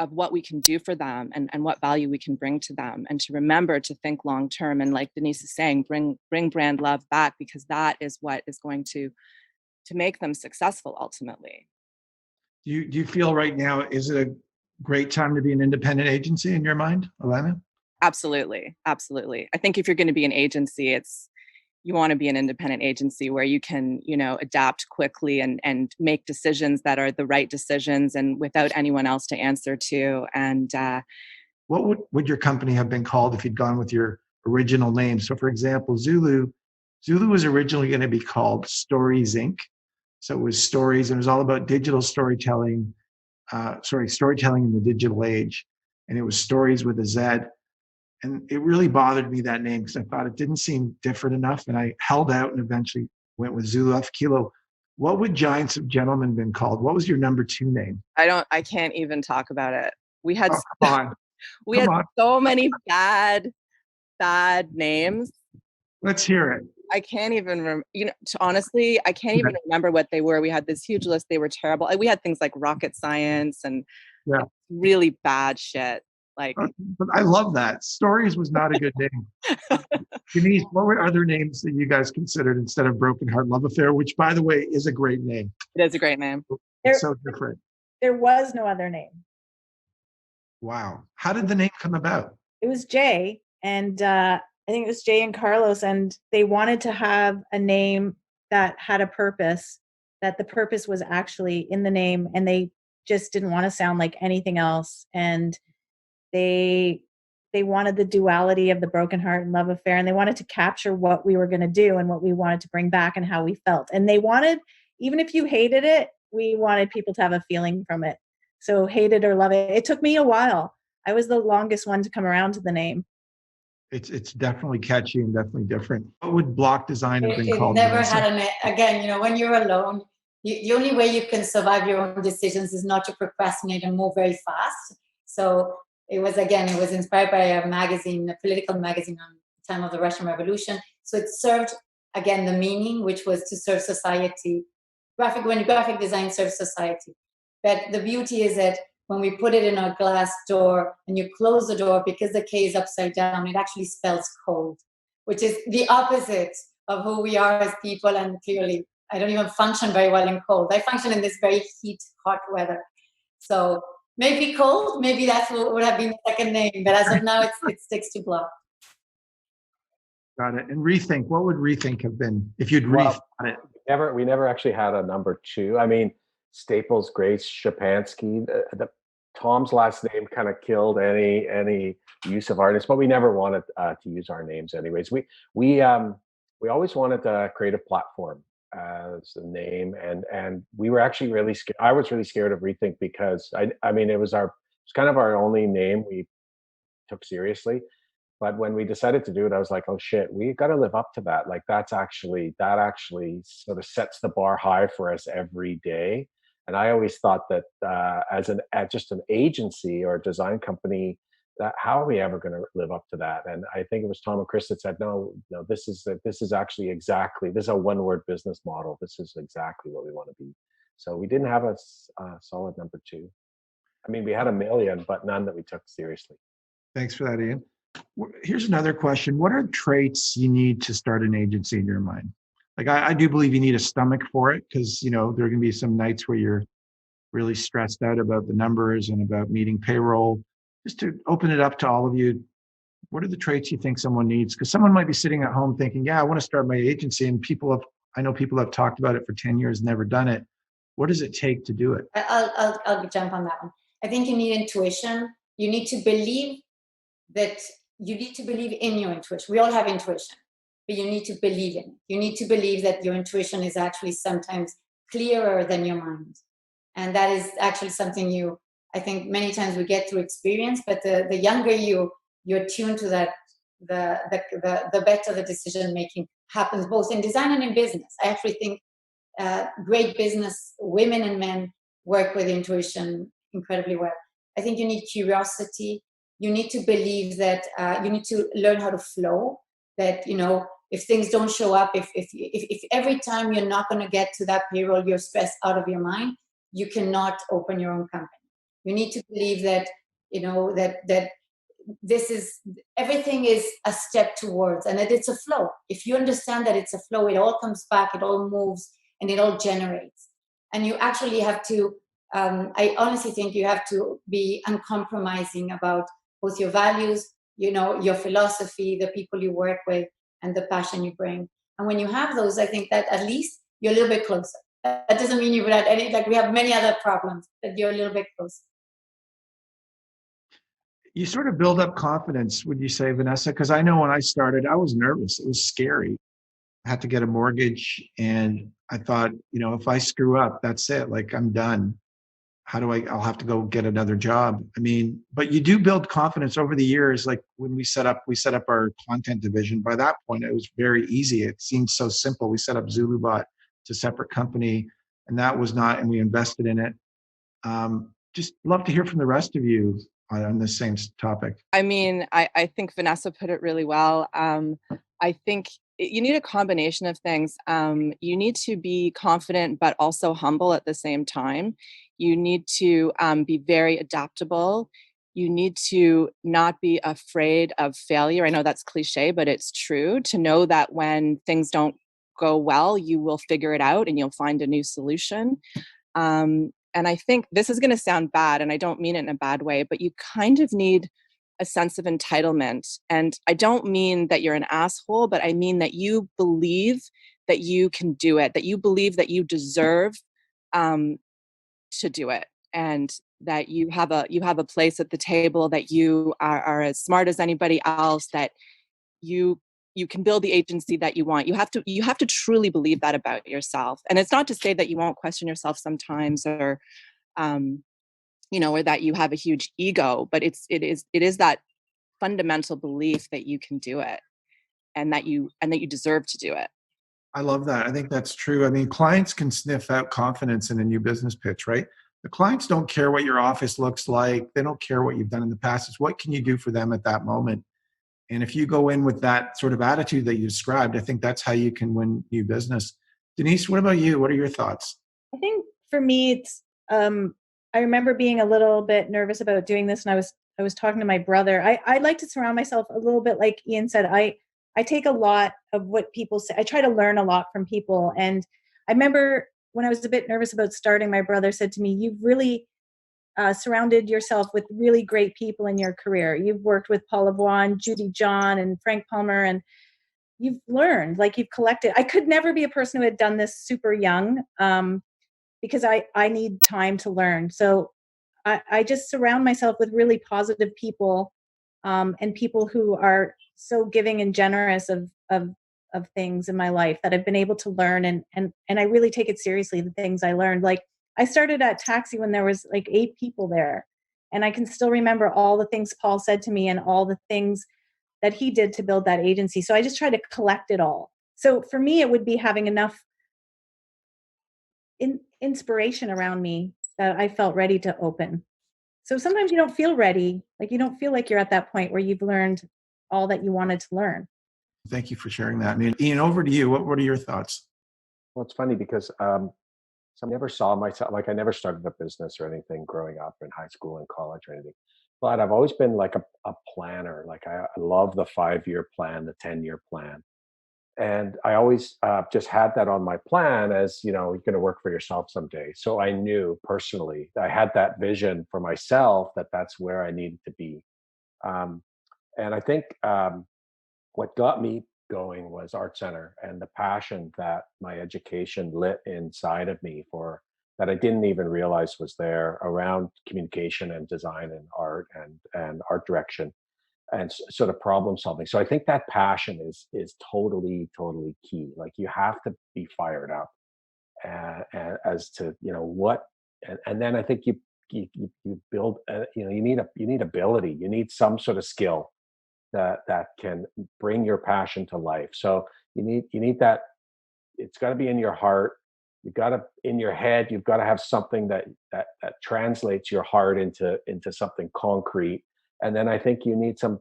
what we can do for them, and what value we can bring to them, and to remember to think long term. And like Denise is saying, bring brand love back, because that is what is going to make them successful ultimately. Do you feel right now, is it a great time to be an independent agency in your mind, Alanna? Absolutely. I think if you're going to be an agency, you want to be an independent agency where you can, adapt quickly and make decisions that are the right decisions, and without anyone else to answer to. And what would your company have been called if you'd gone with your original name? So, for example, Zulu was originally going to be called Stories Inc. So it was stories, and it was all about digital storytelling. Storytelling in the digital age, and it was stories with a Z. And it really bothered me, that name, because I thought it didn't seem different enough. And I held out and eventually went with Zulu Alpha Kilo. What would Giants and Gentlemen been called? What was your number 2 name? I can't even talk about it. We had so many bad names. Let's hear it. I can't even honestly, I can't even remember what they were. We had this huge list. They were terrible. We had things like rocket science and really bad shit. Like, But I love that. Stories was not a good name. Denise, what were other names that you guys considered instead of Broken Heart Love Affair, which, by the way, is a great name? it is a great name. It's so different. There was no other name. Wow. How did the name come about? It was Jay, and I think it was Jay and Carlos, and they wanted to have a name that had a purpose, that the purpose was actually in the name, and they just didn't want to sound like anything else. And they wanted the duality of the broken heart and love affair, and they wanted to capture what we were going to do and what we wanted to bring back and how we felt. And they wanted, even if you hated it, we wanted people to have a feeling from it. So hate it or love it. It took me a while. I was the longest one to come around to the name. It's definitely catchy and definitely different. What would Blok Design have been It called? never Vanessa? had again, when you're alone, the only way you can survive your own decisions is not to procrastinate and move very fast. So it was inspired by a magazine, a political magazine on the time of the Russian Revolution. So it served, again, the meaning, which was to serve society. Graphic design serves society. But the beauty is that when we put it in a glass door and you close the door, because the K is upside down, it actually spells cold, which is the opposite of who we are as people. And clearly, I don't even function very well in cold. I function in this very hot weather. So maybe cold, maybe that's what would have been the second name. But as of now, it sticks to Blok. Got it. And Rethink, what would Rethink have been if you'd rethought it? We never actually had a number two. I mean, Staples, Grais, Shapansky, Tom's last name kind of killed any use of artists, but we never wanted to use our names anyways. We always wanted a creative platform as a name, and we were actually really scared. I was really scared of Rethink because I mean it was kind of our only name we took seriously. But when we decided to do it, I was like, oh shit, we got to live up to that. Like that actually sort of sets the bar high for us every day. And I always thought that as just an agency or a design company, that how are we ever going to live up to that? And I think it was Tom and Chris that said, no, this is actually exactly, this is a one-word business model. This is exactly what we want to be. So we didn't have a solid number two. I mean, we had a million, but none that we took seriously. Thanks for that, Ian. Here's another question. What are traits you need to start an agency in your mind? Like, I do believe you need a stomach for it because, there are going to be some nights where you're really stressed out about the numbers and about meeting payroll. Just to open it up to all of you, what are the traits you think someone needs? Because someone might be sitting at home thinking, yeah, I want to start my agency. And I know people have talked about it for 10 years, never done it. What does it take to do it? I'll jump on that one. I think you need intuition. You need to believe that you need to believe in your intuition. We all have intuition, but you need to believe in it. You need to believe that your intuition is actually sometimes clearer than your mind. And that is actually something I think many times we get through experience, but the younger you're tuned to that, the better the decision making happens, both in design and in business. I actually think great business women and men work with intuition incredibly well. I think you need curiosity. You need to believe that you need to learn how to flow, that, if things don't show up, if every time you're not going to get to that payroll, you're stressed out of your mind, you cannot open your own company. You need to believe that, that everything is a step towards, and that it's a flow. If you understand that it's a flow, it all comes back, it all moves, and it all generates. And you actually have to, I honestly think you have to be uncompromising about both your values, your philosophy, the people you work with, and the passion you bring. And when you have those, I think that at least you're a little bit closer. That doesn't mean you've had any, we have many other problems, but you're a little bit closer. You sort of build up confidence, would you say, Vanessa? Because I know when I started, I was nervous. It was scary. I had to get a mortgage, and I thought, if I screw up, that's it. Like, I'm done. I'll have to go get another job. I mean, but you do build confidence over the years. Like when we set up our content division, by that point, it was very easy. It seemed so simple. We set up ZuluBot. It's a separate company, and and we invested in it. Just love to hear from the rest of you on the same topic. I mean, I think Vanessa put it really well. I think you need a combination of things. You need to be confident, but also humble at the same time. You need to be very adaptable. You need to not be afraid of failure. I know that's cliche, but it's true, to know that when things don't go well, you will figure it out and you'll find a new solution. And I think this is going to sound bad, and I don't mean it in a bad way, but you kind of need a sense of entitlement. And I don't mean that you're an asshole, but I mean that you believe that you can do it, that you believe that you deserve to do it, and that you have a place at the table, that you are as smart as anybody else, that you can build the agency that you want. You have to truly believe that about yourself. And it's not to say that you won't question yourself sometimes, or or that you have a huge ego, but it is that fundamental belief that you can do it, and that you deserve to do it. I love that. I think that's true. I mean, clients can sniff out confidence in a new business pitch, right? The clients don't care what your office looks like. They don't care what you've done in the past. It's what can you do for them at that moment. And if you go in with that sort of attitude that you described, I think that's how you can win new business. Denise, what about you? What are your thoughts? I think for me, it's I remember being a little bit nervous about doing this, and I was talking to my brother. I like to surround myself a little bit, like Ian said. I take a lot of what people say. I try to learn a lot from people. And I remember when I was a bit nervous about starting, my brother said to me, "You've really surrounded yourself with really great people in your career. You've worked with Paul Lavoine, Judy John, and Frank Palmer, and you've learned, like you've collected." I could never be a person who had done this super young, because I need time to learn. So I just surround myself with really positive people, and people who are so giving and generous of things in my life, that I've been able to learn, and I really take it seriously, the things I learned. Like, I started at Taxi when there was like 8 people there, and I can still remember all the things Paul said to me and all the things that he did to build that agency. So I just try to collect it all. So for me, it would be having enough inspiration around me that I felt ready to open. So sometimes you don't feel ready, like you don't feel like you're at that point where you've learned all that you wanted to learn. Thank you for sharing that. I mean, Ian, over to you. What are your thoughts? Well, it's funny because so I never saw myself, like I never started a business or anything growing up in high school and college or anything. But I've always been like a planner. Like I love the 5-year plan, the 10-year plan. And I always just had that on my plan as, you're going to work for yourself someday. So I knew personally, I had that vision for myself, that that's where I needed to be. Um, and I think what got me going was Art Center, and the passion that my education lit inside of me for that I didn't even realize was there around communication and design and art direction and sort of problem solving. So I think that passion is totally key. Like you have to be fired up as to what, and then I think you build. You need ability. You need some sort of skill that can bring your passion to life. So you need that. It's got to be in your heart. You've got to, in your head, you've got to have something that translates your heart into something concrete. And then I think you need some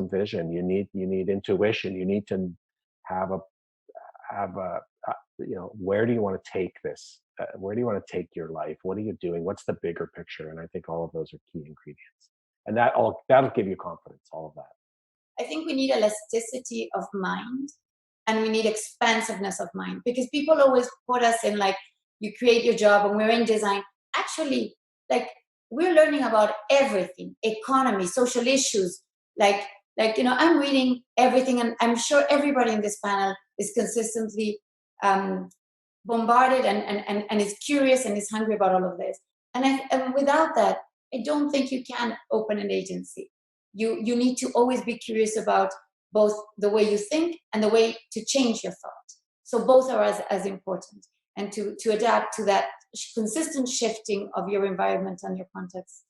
vision. You need intuition. You need to have where do you want to take this? Where do you want to take your life? What are you doing? What's the bigger picture? And I think all of those are key ingredients. And that'll give you confidence, all of that. I think we need elasticity of mind, and we need expansiveness of mind, because people always put us in, like, you create your job and we're in design. Actually, like, we're learning about everything: economy, social issues, like I'm reading everything, and I'm sure everybody in this panel is consistently bombarded and is curious and is hungry about all of this. And without that, I don't think you can open an agency. You need to always be curious about both the way you think and the way to change your thought. So both are as important, and to adapt to that consistent shifting of your environment and your context.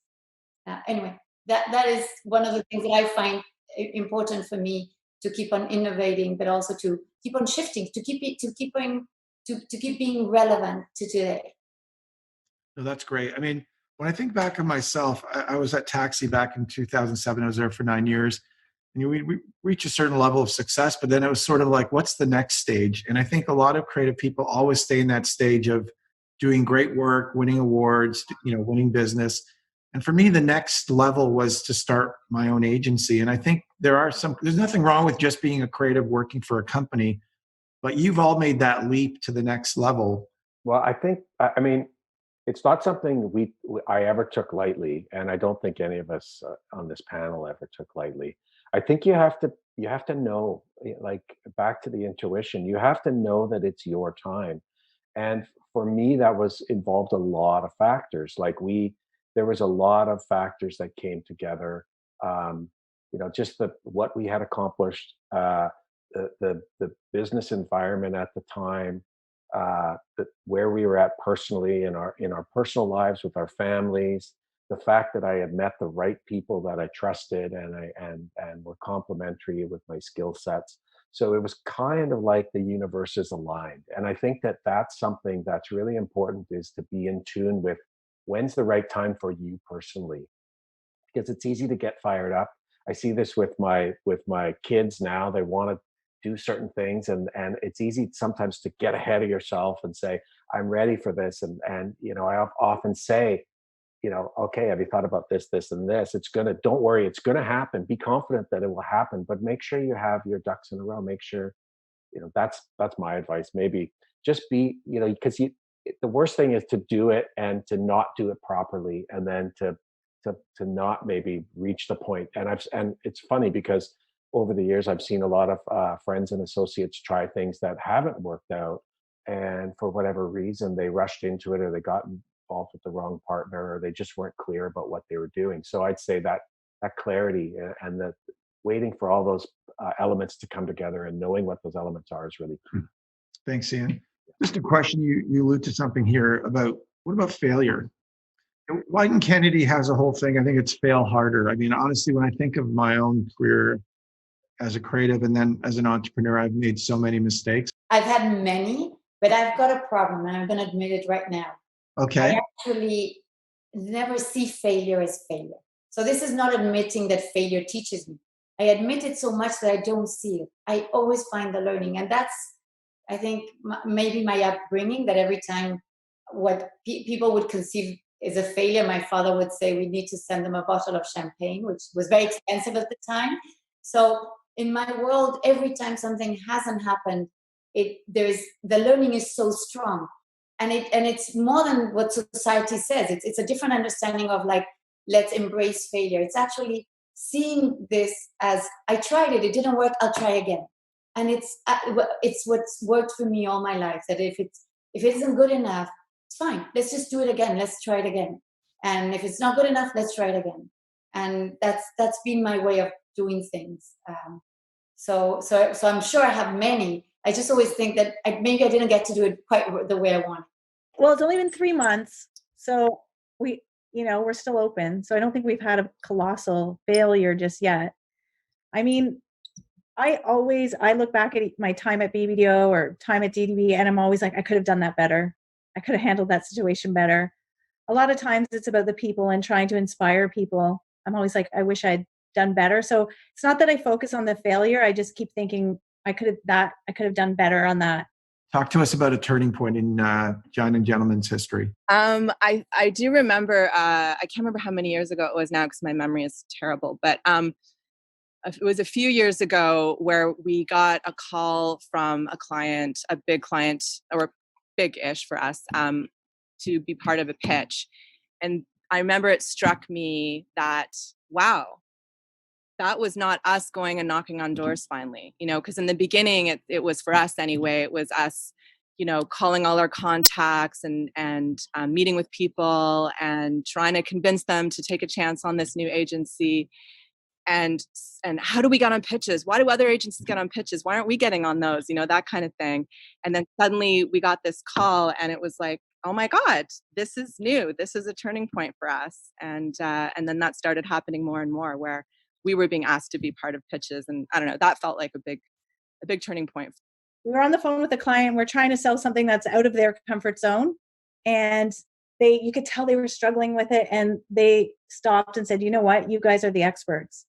Anyway, that is one of the things that I find important for me, to keep on innovating, but also to keep on shifting, to keep being relevant to today. No, that's great. I mean, when I think back on myself, I was at Taxi back in 2007. I was there for 9 years. And we reach a certain level of success, but then it was sort of like, what's the next stage? And I think a lot of creative people always stay in that stage of doing great work, winning awards, winning business. And for me, the next level was to start my own agency. And I think there's nothing wrong with just being a creative working for a company, but you've all made that leap to the next level. Well, I mean, it's not something I ever took lightly, and I don't think any of us on this panel ever took lightly. I think you have to know, like, back to the intuition. You have to know that it's your time, and for me, that was involved a lot of factors. There was a lot of factors that came together. Um, just what we had accomplished, the business environment at the time, where we were at personally in our personal lives with our families, the fact that I had met the right people that I trusted and were complementary with my skill sets. So it was kind of like the universe is aligned. And I think that that's something that's really important, is to be in tune with when's the right time for you personally, because it's easy to get fired up. I see this with my kids now. They want to do certain things, and it's easy sometimes to get ahead of yourself and say, I'm ready for this. And I often say, okay, have you thought about this, this, and this? Don't worry, it's gonna happen. Be confident that it will happen, but make sure you have your ducks in a row. Make sure, that's my advice. Maybe just be, because the worst thing is to do it and to not do it properly, and then to not maybe reach the point. And it's funny because over the years I've seen a lot of friends and associates try things that haven't worked out, and for whatever reason they rushed into it, or they got involved with the wrong partner, or they just weren't clear about what they were doing. So I'd say that clarity and the waiting for all those elements to come together and knowing what those elements are is really key. Thanks, Ian. Just a question, you allude to something here about, what about failure? Wyden Kennedy has a whole thing. I think it's fail harder. I mean, honestly, when I think of my own career as a creative and then as an entrepreneur, I've made so many mistakes. I've had many, but I've got a problem, and I'm going to admit it right now. Okay. I actually never see failure as failure. So this is not admitting that failure teaches me. I admit it so much that I don't see it. I always find the learning. And that's, I think, maybe my upbringing, that every time what people would conceive as a failure, my father would say, we need to send them a bottle of champagne, which was very expensive at the time. So in my world, every time something hasn't happened, the learning is so strong. And it's more than what society says. It's a different understanding of, like, let's embrace failure. It's actually seeing this as, I tried it, it didn't work, I'll try again. And it's what's worked for me all my life. That if it isn't good enough, it's fine. Let's just do it again. Let's try it again. And if it's not good enough, let's try it again. And that's been my way of doing things. So I'm sure I have many. I just always think that maybe I didn't get to do it quite the way I wanted. Well, it's only been 3 months, so we're still open. So I don't think we've had a colossal failure just yet. I mean, I look back at my time at BBDO or time at DDB, and I'm always like, I could have done that better. I could have handled that situation better. A lot of times it's about the people and trying to inspire people. I'm always like, I wish I'd done better. So it's not that I focus on the failure. I just keep thinking I could have done better on that. Talk to us about a turning point in John and Gentleman's history. I do remember, I can't remember how many years ago it was now because my memory is terrible, but it was a few years ago where we got a call from a client, a big client, or big-ish for us, to be part of a pitch. And I remember it struck me that, wow, that was not us going and knocking on doors finally, because in the beginning it was for us anyway. It was us, calling all our contacts and meeting with people and trying to convince them to take a chance on this new agency. And how do we get on pitches? Why do other agencies get on pitches? Why aren't we getting on those? That kind of thing. And then suddenly we got this call, and it was like, oh my God, this is new. This is a turning point for us. And then that started happening more and more, where we were being asked to be part of pitches. And I don't know, that felt like a big turning point. We were on the phone with a client. We're trying to sell something that's out of their comfort zone. And you could tell they were struggling with it. And they stopped and said, you know what, you guys are the experts.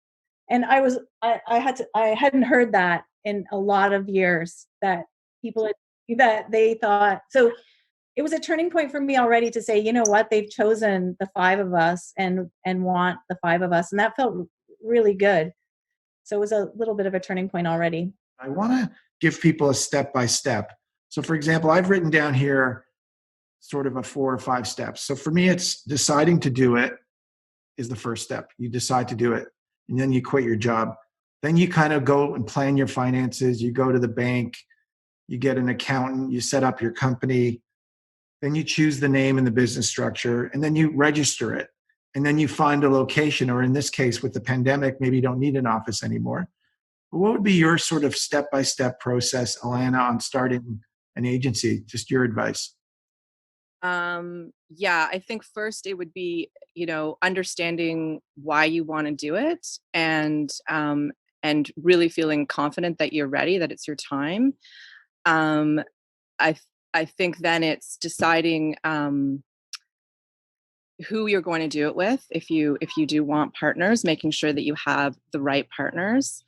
And I hadn't heard that in a lot of years, that people that they thought. So it was a turning point for me already to say, you know what, they've chosen the 5 of us and want the 5 of us. And that felt really good. So it was a little bit of a turning point already. I want to give people a step by step. So for example, I've written down here sort of a 4 or 5 steps. So for me, it's deciding to do it is the first step. You decide to do it, and then you quit your job. Then you kind of go and plan your finances. You go to the bank, you get an accountant, you set up your company, then you choose the name and the business structure, and then you register it. And then you find a location, or in this case, with the pandemic, maybe you don't need an office anymore. But what would be your sort of step-by-step process, Alanna, on starting an agency? Just your advice. Yeah, I think first it would be, understanding why you want to do it, and really feeling confident that you're ready, that it's your time. Um, I I think then it's deciding who you're going to do it with. If you do want partners, making sure that you have the right partners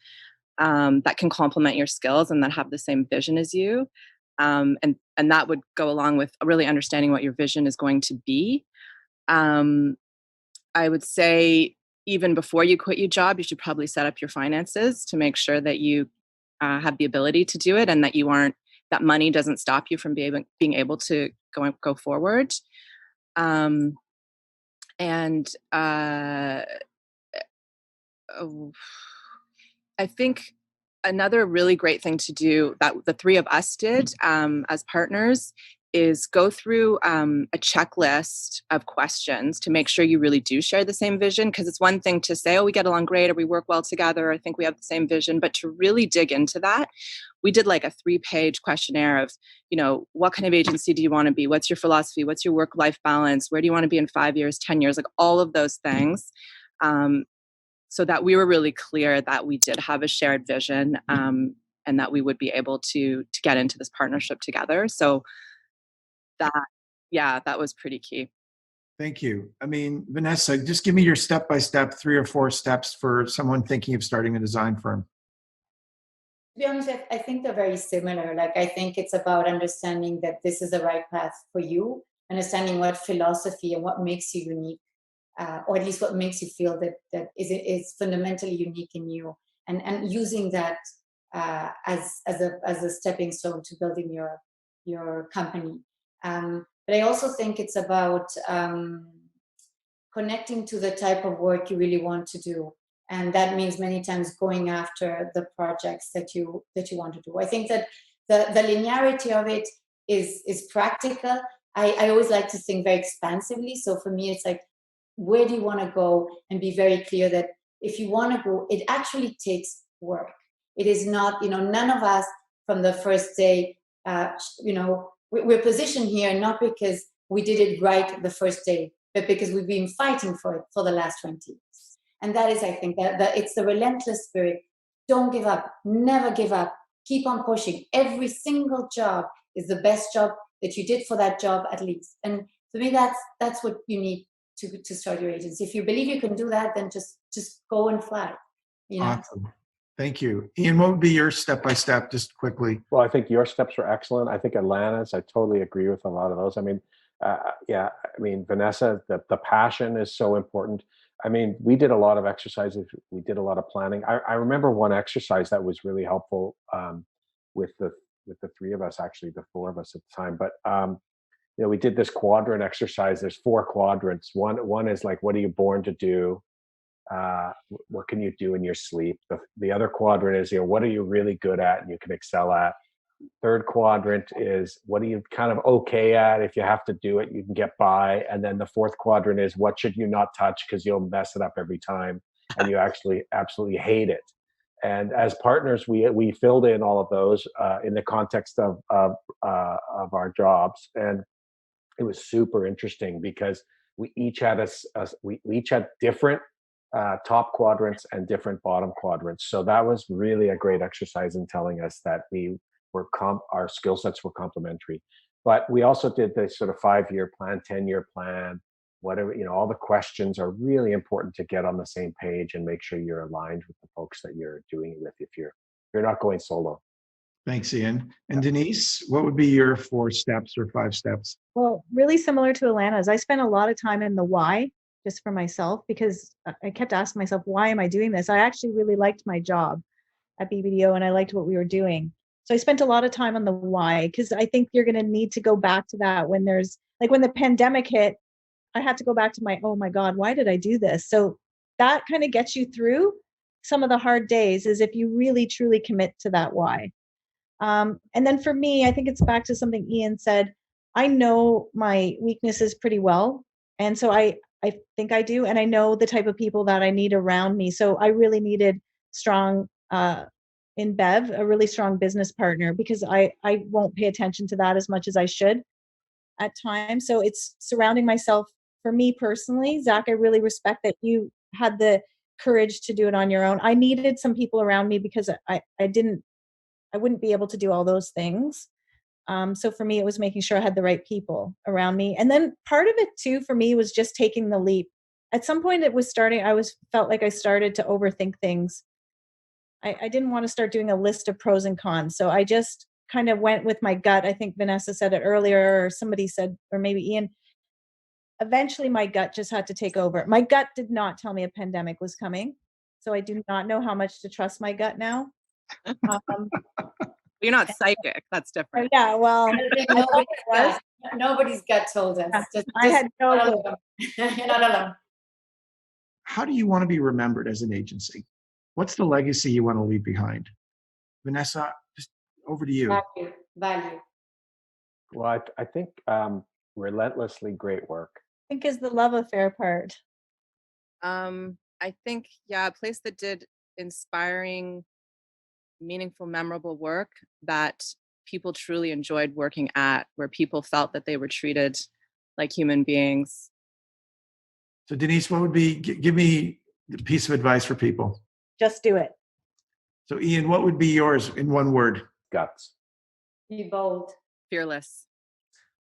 that can complement your skills and that have the same vision as you. And that would go along with really understanding what your vision is going to be. Um, I would say even before you quit your job, you should probably set up your finances to make sure that you have the ability to do it, and that money doesn't stop you from being able to go forward. Um, and oh, I think another really great thing to do that the 3 of us did as partners is go through a checklist of questions to make sure you really do share the same vision. Because it's one thing to say, oh, we get along great, or we work well together, I think we have the same vision. But to really dig into that, we did like a 3-page questionnaire of, what kind of agency do you want to be? What's your philosophy? What's your work-life balance? Where do you want to be in 5 years, 10 years? Like all of those things. So that we were really clear that we did have a shared vision, and that we would be able to get into this partnership together. So that was pretty key. Thank you. I mean, Vanessa, just give me your step-by-step 3 or 4 steps for someone thinking of starting a design firm. To be honest, I think they're very similar. Like, I think it's about understanding that this is the right path for you, understanding what philosophy and what makes you unique, or at least what makes you feel that is fundamentally unique in you, and using that as a stepping stone to building your company. But I also think it's about connecting to the type of work you really want to do, and that means many times going after the projects that you want to do. I think that the linearity of it is practical. I always like to think very expansively. So for me, it's like, where do you want to go, and be very clear that if you want to go, it actually takes work. It is not, none of us from the first day, we're positioned here not because we did it right the first day, but because we've been fighting for it for the last 20 years. And that is, I think, that it's the relentless spirit. Don't give up. Never give up. Keep on pushing. Every single job is the best job that you did for that job, at least. And for me, that's what you need to start your agency. If you believe you can do that, then just go and fly. Awesome. Thank you. Ian, what would be your step-by-step, just quickly? Well, I think your steps were excellent. I think Alanna's, I totally agree with a lot of those. I mean, Vanessa, the passion is so important. I mean, we did a lot of exercises. We did a lot of planning. I remember one exercise that was really helpful with the 3 of us, actually the 4 of us at the time. But we did this quadrant exercise. There's 4 quadrants. One is like, what are you born to do? What can you do in your sleep? The other quadrant is, what are you really good at and you can excel at? Third quadrant is, what are you kind of okay at? If you have to do it, you can get by. And then the 4th quadrant is, what should you not touch because you'll mess it up every time and you actually absolutely hate it. And as partners, we filled in all of those in the context of our jobs, and it was super interesting because we each had we each had different top quadrants and different bottom quadrants. So that was really a great exercise in telling us that our skill sets were complementary. But we also did this sort of 5-year plan, 10-year plan, whatever, all the questions are really important to get on the same page and make sure you're aligned with the folks that you're doing it with if you're not going solo. Thanks, Ian. And Denise, what would be your 4 steps or 5 steps? Well, really similar to Alanna's. I spent a lot of time in the why just for myself because I kept asking myself, why am I doing this? I actually really liked my job at BBDO and I liked what we were doing. So I spent a lot of time on the why because I think you're going to need to go back to that when there's like when the pandemic hit, I had to go back to my, oh my God, why did I do this? So that kind of gets you through some of the hard days is if you really truly commit to that why. And then for me, I think it's back to something Ian said. I know my weaknesses pretty well. And so I think I do. And I know the type of people that I need around me. So I really needed strong, in Bev, a really strong business partner because I won't pay attention to that as much as I should at times. So it's surrounding myself for me personally. Zach, I really respect that you had the courage to do it on your own. I needed some people around me because I wouldn't be able to do all those things. So for me, it was making sure I had the right people around me. And then part of it too, for me, was just taking the leap. At some point it was starting, felt like I started to overthink things. I didn't want to start doing a list of pros and cons. So I just kind of went with my gut. I think Vanessa said it earlier, or somebody said, or maybe Ian, eventually my gut just had to take over. My gut did not tell me a pandemic was coming. So I do not know how much to trust my gut now. You're not psychic. That's different. Yeah, well, Nobody's gut told us. I had no clue. You're not alone. How do you want to be remembered as an agency? What's the legacy you want to leave behind? Vanessa, just over to you. Value. Well, I think relentlessly great work. I think is the love affair part. I think, a place that did inspiring, meaningful, memorable work that people truly enjoyed working at, where people felt that they were treated like human beings. So Denise, what would be, give me a piece of advice for people. Just do it. So Ian, what would be yours in one word? Guts. Be bold. Fearless.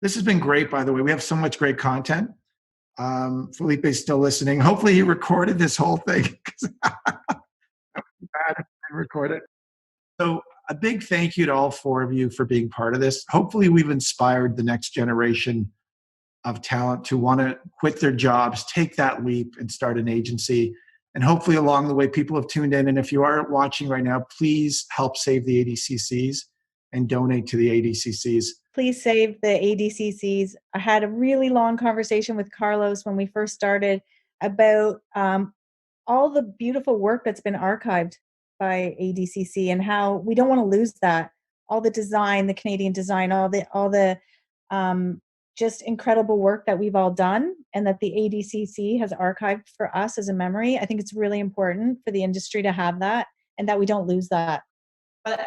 This has been great, by the way. We have so much great content. Felipe's still listening. Hopefully he recorded this whole thing. Bad if I record it. So a big thank you to all 4 of you for being part of this. Hopefully we've inspired the next generation of talent to want to quit their jobs, take that leap and start an agency. And hopefully along the way, people have tuned in. And if you are watching right now, please help save the ADCCs and donate to the ADCCs. Please save the ADCCs. I had a really long conversation with Carlos when we first started about all the beautiful work that's been archived by ADCC and how we don't want to lose that. All the design, the Canadian design, all the just incredible work that we've all done and that the ADCC has archived for us as a memory. I think it's really important for the industry to have that and that we don't lose that. But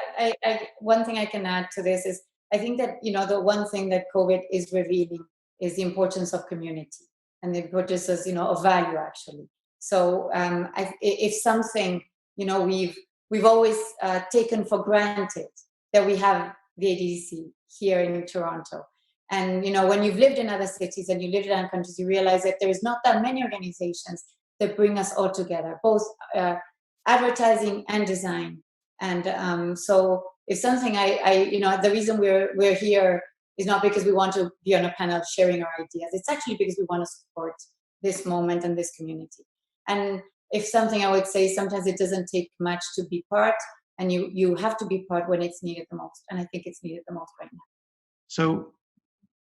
one thing I can add to this is I think that, the one thing that COVID is revealing is the importance of community and the importance of value actually. So it's something, we've always taken for granted that we have the ADCC here in Toronto. And, when you've lived in other cities and you lived in other countries, you realize that there is not that many organizations that bring us all together, both advertising and design. And so it's something the reason we're here is not because we want to be on a panel sharing our ideas. It's actually because we want to support this moment and this community. And if something I would say, sometimes it doesn't take much to be part, and you have to be part when it's needed the most. And I think it's needed the most right now. So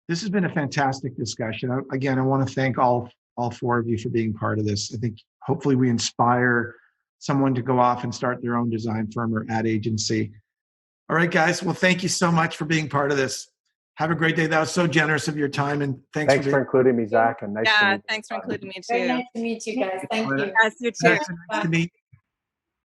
this has been a fantastic discussion. Again, I want to thank all 4 of you for being part of this. I think hopefully we inspire someone to go off and start their own design firm or ad agency. All right, guys. Well, thank you so much for being part of this. Have a great day. That was so generous of your time, and thanks for including me, Zach. And nice to meet you. Thanks for including me too. Very nice to meet you guys. Thank you. Yes, you too. Nice to meet you.